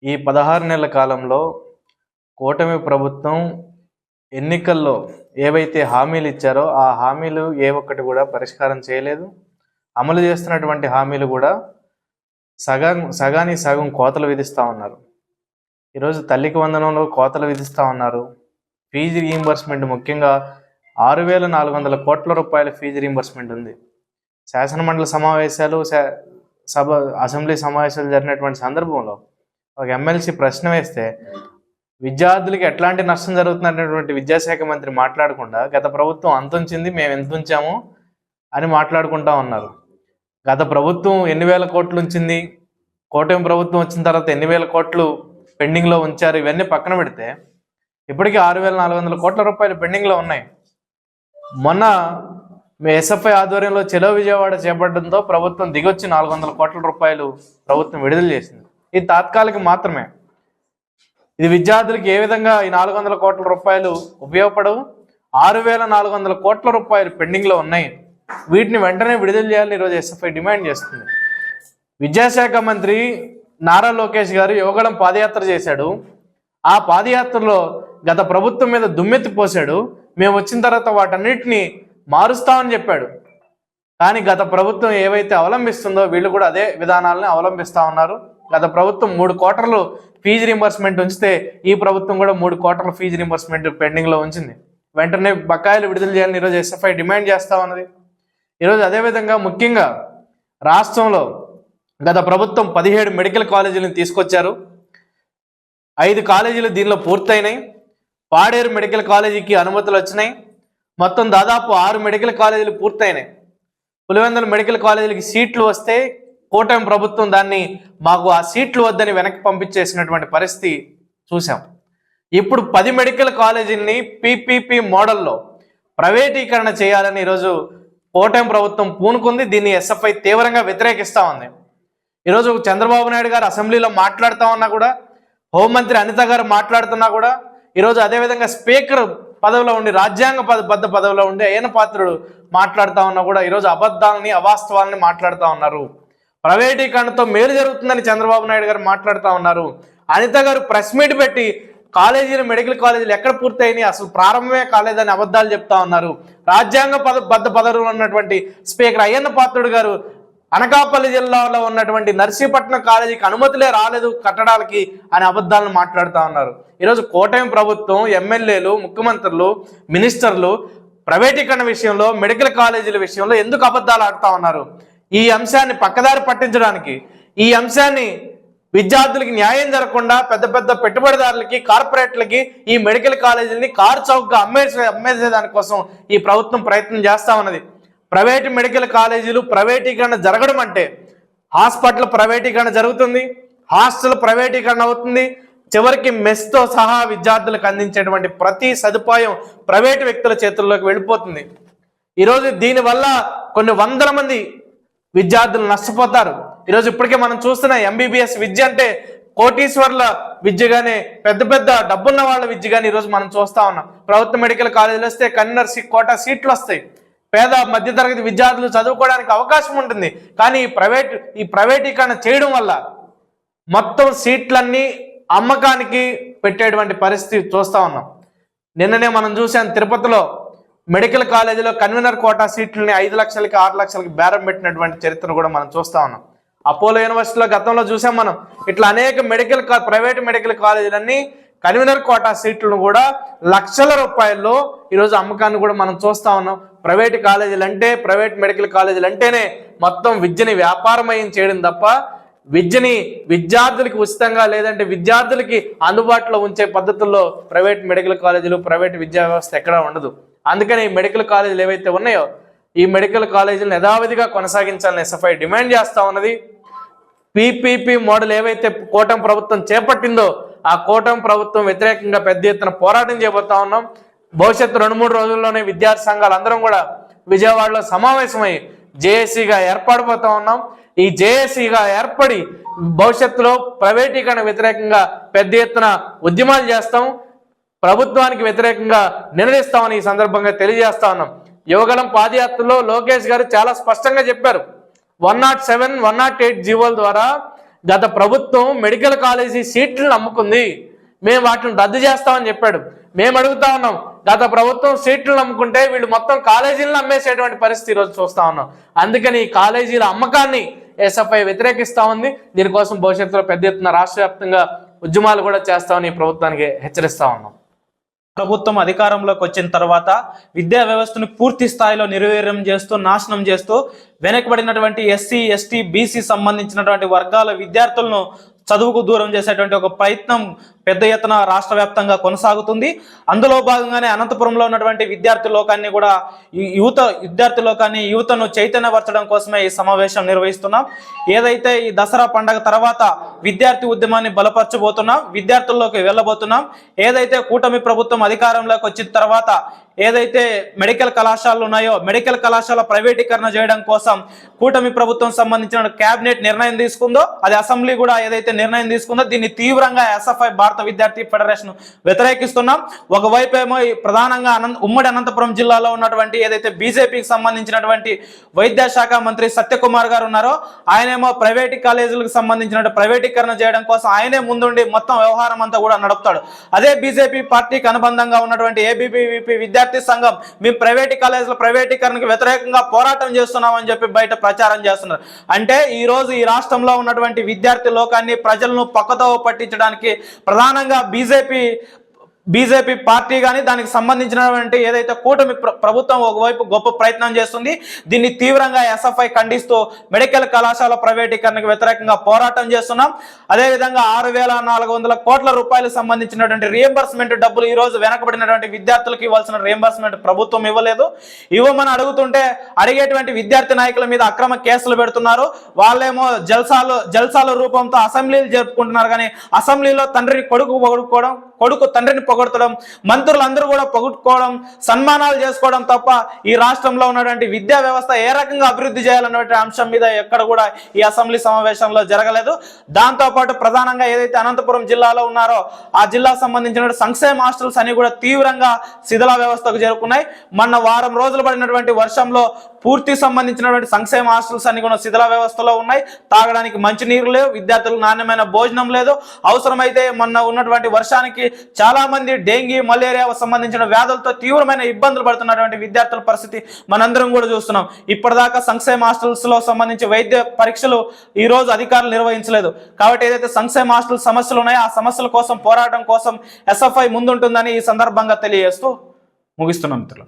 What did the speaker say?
ఈ 16 నెలల కాలంలో కూటమి ప్రభుత్వం ఎన్నికల్లో ఏవైతే హామీలు ఇచ్చారో ఆ హామీలు ఏ ఒక్కటి కూడా పరిష్కారం చేయలేదు. అమలు చేస్తున్నటువంటి హామీలు కూడా సగానికి సగం కోతలు విధిస్తూ ఉన్నారు. ఈరోజు తల్లికి వందనంలో కోతలు విధిస్తూ ఉన్నారు. ఫీజు రీయింబర్స్మెంట్ ముఖ్యంగా 6,400 కోట్ల రూపాయల ఫీజు రీయింబర్స్మెంట్ ఉంది. శాసనమండలి సమావేశాలు అసెంబ్లీ సమావేశాలు జరిగినటువంటి సందర్భంలో ఒక ఎమ్మెల్సీ ప్రశ్న వేస్తే విద్యార్థులకి ఎట్లాంటి నష్టం జరుగుతున్నటువంటి విద్యాశాఖ మంత్రి మాట్లాడకుండా గత ప్రభుత్వం అంత ఉంచింది, మేము ఎంత ఉంచాము అని మాట్లాడుకుంటా ఉన్నారు. గత ప్రభుత్వం ఎన్ని వేల కోట్లు ఉంచింది, కూటమి ప్రభుత్వం వచ్చిన తర్వాత ఎన్ని వేల కోట్లు పెండింగ్లో ఉంచారు, ఇవన్నీ పక్కన పెడితే ఇప్పటికీ 6,400 కోట్ల రూపాయలు పెండింగ్లో ఉన్నాయి. మొన్న ఎస్ఎఫ్ఐ ఆధ్వర్యంలో చెలో విజయవాడ చేపట్టడంతో ప్రభుత్వం దిగొచ్చి 400 కోట్ల రూపాయలు ప్రభుత్వం విడుదల చేసింది. ఇది తాత్కాలిక మాత్రమే. ఇది విద్యార్థులకు ఏ విధంగా ఈ 400 కోట్ల రూపాయలు ఉపయోగపడవు. 6,400 కోట్ల రూపాయలు పెండింగ్లో ఉన్నాయి. వీటిని వెంటనే విడుదల చేయాలని ఈరోజు ఎస్ఎఫ్ఐ డిమాండ్ చేస్తుంది. విద్యాశాఖ మంత్రి నారా లోకేష్ గారు యువగళం పాదయాత్ర చేశాడు. ఆ పాదయాత్రలో గత ప్రభుత్వం మీద దుమ్మెత్తి పోశాడు. మేము వచ్చిన తర్వాత వాటన్నిటిని మారుస్తామని చెప్పాడు. కానీ గత ప్రభుత్వం ఏవైతే అవలంబిస్తుందో వీళ్ళు కూడా అదే విధానాలను అవలంబిస్తూ ఉన్నారు. గత ప్రభుత్వం 3 కోట్రలు ఫీజు రీయింబర్స్మెంట్ ఉంచితే ఈ ప్రభుత్వం కూడా 3 కోట్రల ఫీజు రీయింబర్స్మెంట్ పెండింగ్లో ఉంచింది. వెంటనే బకాయిలు విడుదల చేయాలని ఈరోజు ఎస్ఎఫ్ఐ డిమాండ్ చేస్తూ ఉన్నది. ఈరోజు అదేవిధంగా ముఖ్యంగా రాష్ట్రంలో గత ప్రభుత్వం 17 మెడికల్ కాలేజీలను తీసుకొచ్చారు. 5 కాలేజీలు దీనిలో పూర్తయినాయి. పాడేరు మెడికల్ కాలేజీకి అనుమతులు వచ్చినాయి. మొత్తం దాదాపు 6 మెడికల్ కాలేజీలు పూర్తయినాయి. పులివెందుల మెడికల్ కాలేజీలకి సీట్లు వస్తే కూటమి ప్రభుత్వం దాన్ని మాకు ఆ సీట్లు వద్దని వెనక్కి పంపించేసినటువంటి పరిస్థితి చూసాం. ఇప్పుడు 10 మెడికల్ కాలేజీలని పీపీపీ మోడల్లో ప్రైవేటీకరణ చేయాలని ఈరోజు కూటమి ప్రభుత్వం పూనుకుంది. దీన్ని ఎస్ఎఫ్ఐ తీవ్రంగా వ్యతిరేకిస్తూ ఉంది. ఈరోజు చంద్రబాబు నాయుడు గారు అసెంబ్లీలో మాట్లాడుతూ ఉన్నా కూడా, హోంమంత్రి అనిత గారు మాట్లాడుతున్నా కూడా, ఈరోజు అదేవిధంగా స్పీకర్ పదవిలో ఉండి రాజ్యాంగబద్ధ పదవిలో ఉండి అయిన పాత్రుడు మాట్లాడుతూ ఉన్నా కూడా ఈరోజు అబద్ధాలని అవాస్తవాలని మాట్లాడుతూ ఉన్నారు. ప్రైవేటీకరణతో మేలు జరుగుతుందని చంద్రబాబు నాయుడు గారు మాట్లాడుతూ ఉన్నారు. అనిత గారు ప్రెస్ మీట్ పెట్టి కాలేజీలు మెడికల్ కాలేజీలు ఎక్కడ పూర్తయినాయి, అసలు ప్రారంభమే కాలేదని అబద్ధాలు చెప్తా ఉన్నారు. రాజ్యాంగబద్ధ పదవిలో ఉన్నటువంటి స్పీకర్ అయ్యన్న పాత్రుడు గారు అనకాపల్లి జిల్లాలో ఉన్నటువంటి నర్సీపట్నం కాలేజీకి అనుమతులే రాలేదు కట్టడాలకి అని అబద్ధాలను మాట్లాడుతూ ఉన్నారు. ఈరోజు కూటమి ప్రభుత్వం, ఎమ్మెల్యేలు, ముఖ్యమంత్రులు, మినిస్టర్లు ప్రైవేటీకరణ విషయంలో, మెడికల్ కాలేజీల విషయంలో ఎందుకు అబద్ధాలు ఆడుతూ ఉన్నారు? ఈ అంశాన్ని పక్కదారి పట్టించడానికి, ఈ అంశాన్ని విద్యార్థులకి న్యాయం జరగకుండా పెద్ద పెద్ద పెట్టుబడిదారులకి, కార్పొరేట్లకి ఈ మెడికల్ కాలేజీలని కారు చౌకగా అమ్మేసే దానికోసం ఈ ప్రభుత్వం ప్రయత్నం చేస్తూ ఉన్నది. ప్రైవేటు మెడికల్ కాలేజీలు ప్రైవేటీకరణ జరగడం అంటే హాస్పిటల్ ప్రైవేటీకరణ జరుగుతుంది, హాస్టల్ ప్రైవేటీకరణ అవుతుంది, చివరికి మెస్తో సహా విద్యార్థులకు అందించేటువంటి ప్రతి సదుపాయం ప్రైవేటు వ్యక్తుల చేతుల్లోకి వెళ్ళిపోతుంది. ఈరోజు దీనివల్ల కొన్ని వందల మంది విద్యార్థులు నష్టపోతారు. ఈరోజు ఇప్పటికే మనం చూస్తున్న ఎంబీబీఎస్ విద్య అంటే కోటీశ్వర్ల విద్యగానే, పెద్ద పెద్ద డబ్బున్న వాళ్ళ విద్యగానే ఈరోజు మనం చూస్తూ ఉన్నాం. ప్రభుత్వ మెడికల్ కాలేజీలు వస్తే కన్నర్ కోటా సీట్లు వస్తాయి, పేద మధ్యతరగతి విద్యార్థులు చదువుకోవడానికి అవకాశం ఉంటుంది. కానీ ఈ ప్రైవేటీకరణ చేయడం వల్ల మొత్తం సీట్లన్నీ అమ్మకానికి పెట్టేటువంటి పరిస్థితి చూస్తూ ఉన్నాం. నిన్ననే మనం చూసాం, తిరుపతిలో మెడికల్ కాలేజీలో కన్వీనర్ కోటా సీట్లని 5 లక్షలకి 6 లక్షలకి బేరం పెట్టినటువంటి చరిత్రను కూడా మనం చూస్తూ ఉన్నాం. అపోలో యూనివర్సిటీలో గతంలో చూసాం మనం. ఇట్లా అనేక ప్రైవేట్ మెడికల్ కాలేజీలన్నీ కన్వీనర్ కోటా సీట్లను కూడా లక్షల రూపాయల్లో ఈరోజు అమ్మకాన్ని కూడా మనం చూస్తూ ఉన్నాం. ప్రైవేట్ మెడికల్ కాలేజీలు అంటేనే మొత్తం విద్యని వ్యాపారమయం చేయడం తప్ప విద్యని విద్యార్థులకి ఉచితంగా, లేదంటే విద్యార్థులకి అందుబాటులో ఉంచే పద్ధతుల్లో ప్రైవేట్ మెడికల్ కాలేజీలు, ప్రైవేట్ విద్యా వ్యవస్థ ఎక్కడా ఉండదు. అందుకని ఈ మెడికల్ కాలేజీలు ఏవైతే ఉన్నాయో ఈ మెడికల్ కాలేజీలను యథావిధిగా కొనసాగించాలని ఎస్ఎఫ్ఐ డిమాండ్ చేస్తూ ఉన్నది. పీపీపీ మోడల్ ఏవైతే కూటమి ప్రభుత్వం చేపట్టిందో ఆ కూటమి ప్రభుత్వం వ్యతిరేకంగా పెద్ద ఎత్తున పోరాటం చేయబోతా ఉన్నాం. భవిష్యత్తు 2-3 రోజుల్లోనే విద్యార్థి సంఘాలు అందరం కూడా విజయవాడలో సమావేశమై జేఏసీగా ఏర్పడిపోతా ఉన్నాం. ఈ జేఏసీగా ఏర్పడి భవిష్యత్తులో ప్రైవేటీకరణ వ్యతిరేకంగా పెద్ద ఎత్తున ఉద్యమాలు చేస్తాం, ప్రభుత్వానికి వ్యతిరేకంగా నిలదీస్తామని ఈ సందర్భంగా తెలియజేస్తా ఉన్నాం. యువగళం పాదయాత్రలో లోకేష్ గారు చాలా స్పష్టంగా చెప్పారు, 107, 108 జీవోల ద్వారా గత ప్రభుత్వం మెడికల్ కాలేజీ సీట్లను అమ్ముకుంది, మేము వాటిని రద్దు చేస్తామని చెప్పాడు. మేము అడుగుతా ఉన్నాం, గత ప్రభుత్వం సీట్లను అమ్ముకుంటే వీళ్ళు మొత్తం కాలేజీలను అమ్మేసేటువంటి పరిస్థితి ఈరోజు చూస్తా ఉన్నాం. అందుకని ఈ కాలేజీల అమ్మకాన్ని ఎస్ఎఫ్ఐ వ్యతిరేకిస్తా ఉంది. దీనికోసం భవిష్యత్తులో పెద్ద ఎత్తున రాష్ట్ర వ్యాప్తంగా ఉద్యమాలు కూడా చేస్తామని ఈ ప్రభుత్వానికి హెచ్చరిస్తా ఉన్నాం. ప్రభుత్వం అధికారంలోకి వచ్చిన తర్వాత విద్యా వ్యవస్థను పూర్తి స్థాయిలో నిర్వీర్యం చేస్తూ నాశనం చేస్తూ వెనకబడినటువంటి ఎస్సీ ఎస్టీ బీసీ సంబంధించినటువంటి వర్గాల విద్యార్థులను చదువుకు దూరం చేసేటువంటి ఒక ప్రయత్నం పెద్ద ఎత్తున రాష్ట్ర వ్యాప్తంగా కొనసాగుతుంది. అందులో భాగంగానే అనంతపురంలో ఉన్నటువంటి విద్యార్థి లోకాన్ని కూడా యువతను చైతన్యపరచడం కోసమే ఈ సమావేశం నిర్వహిస్తున్నాం. ఏదైతే ఈ దసరా పండగ తర్వాత విద్యార్థి ఉద్యమాన్ని బలపరచబోతున్నాం, విద్యార్థుల్లోకి వెళ్ళబోతున్నాం. ఏదైతే కూటమి ప్రభుత్వం అధికారంలోకి వచ్చిన తర్వాత ఏదైతే మెడికల్ కళాశాలలు ఉన్నాయో మెడికల్ కళాశాల ప్రైవేటీకరణ చేయడం కోసం కూటమి ప్రభుత్వం సంబంధించిన కేబినెట్ నిర్ణయం తీసుకుందో, అది అసెంబ్లీ కూడా ఏదైతే నిర్ణయం తీసుకుందో దీన్ని తీవ్రంగా ఎస్ఎఫ్ఐ భారత విద్యార్థి ఫెడరేషన్ వ్యతిరేకిస్తున్నాం. ఒకవైపు ఏమో ప్రధానంగా ఉమ్మడి అనంతపురం జిల్లాలో ఉన్నటువంటి ఏదైతే బీజేపీకి సంబంధించినటువంటి వైద్యశాఖ మంత్రి సత్యకుమార్ గారు ఉన్నారో ఆయనేమో ప్రైవేట్ కాలేజీలకు సంబంధించిన ప్రైవేటీకరణ చేయడం కోసం ఆయనే ముందుండి మొత్తం వ్యవహారం అంతా కూడా నడుపుతాడు. అదే బీజేపీ పార్టీకి అనుబంధంగా ఉన్నటువంటి ఏబీవీపీ విద్యార్థి సంఘం మేము ప్రైవేట్ కాలేజీల ప్రైవేటీకరణకు వ్యతిరేకంగా పోరాటం చేస్తున్నామని చెప్పి బయట ప్రచారం చేస్తున్నారు. అంటే ఈ రోజు ఈ రాష్ట్రంలో ఉన్నటువంటి విద్యార్థి లోకాన్ని ప్రజలను పక్కదోవ పట్టించడానికి ప్రధానంగా బీజేపీ పార్టీ కానీ దానికి సంబంధించినటువంటి ఏదైతే కూటమి ప్రభుత్వం ఒకవైపు గొప్ప ప్రయత్నం చేస్తుంది. దీన్ని తీవ్రంగా ఎస్ఎఫ్ఐ ఖండిస్తూ మెడికల్ కళాశాల ప్రైవేటీకరణకు వ్యతిరేకంగా పోరాటం చేస్తున్నాం. అదేవిధంగా 6,400 కోట్ల రూపాయలకు సంబంధించినటువంటి రియంబర్స్మెంట్ డబ్బులు ఈ రోజు వెనకబడినటువంటి విద్యార్థులకు ఇవ్వాల్సిన రియంబర్స్మెంట్ ప్రభుత్వం ఇవ్వలేదు. ఇవ్వమని అడుగుతుంటే అడిగేటువంటి విద్యార్థి నాయకుల మీద అక్రమ కేసులు పెడుతున్నారు. వాళ్ళేమో జల్సాల రూపంతో అసెంబ్లీలు జరుపుకుంటున్నారు. కానీ అసెంబ్లీలో తండ్రిని కొడుకు తండ్రిని పొగడతడం, మంత్రులందరూ కూడా పొగుట్టుకోవడం, సన్మానాలు చేసుకోవడం తప్ప ఈ రాష్ట్రంలో ఉన్నటువంటి విద్యా వ్యవస్థ ఏ రకంగా అభివృద్ధి చేయాలన్నటువంటి అంశం మీద ఎక్కడ కూడా ఈ అసెంబ్లీ సమావేశంలో జరగలేదు. దాంతోపాటు ప్రధానంగా ఏదైతే అనంతపురం జిల్లాలో ఉన్నారో ఆ జిల్లాకు సంబంధించిన సంక్షేమ హాస్టల్స్ అన్ని కూడా తీవ్రంగా శిథిల వ్యవస్థకు చేరుకున్నాయి. మొన్న వారం రోజులు పడినటువంటి వర్షంలో పూర్తి సంబంధించినటువంటి సంక్షేమ హాస్టల్స్ అన్ని కూడా శిథిల వ్యవస్థలో ఉన్నాయి. తాగడానికి మంచినీరు లేవు, విద్యార్థులకు నాణ్యమైన భోజనం లేదు. అవసరమైతే మొన్న ఉన్నటువంటి వర్షానికి చాలా మంది డెంగీ మలేరియా సంబంధించిన వ్యాధులతో తీవ్రమైన ఇబ్బందులు పడుతున్నటువంటి విద్యార్థుల పరిస్థితి మనందరం కూడా చూస్తున్నాం. ఇప్పటిదాకా సంక్షేమ హాస్టల్స్ లో సంబంధించి వైద్య పరీక్షలు ఈ రోజు అధికారులు నిర్వహించలేదు. కాబట్టి ఏదైతే సంక్షేమ హాస్టల్ సమస్యలు ఉన్నాయో ఆ సమస్యల కోసం పోరాటం కోసం ఎస్ఎఫ్ఐ ముందుంటుందని ఈ సందర్భంగా తెలియజేస్తూ ముగిస్తున్నాం మిత్రులు.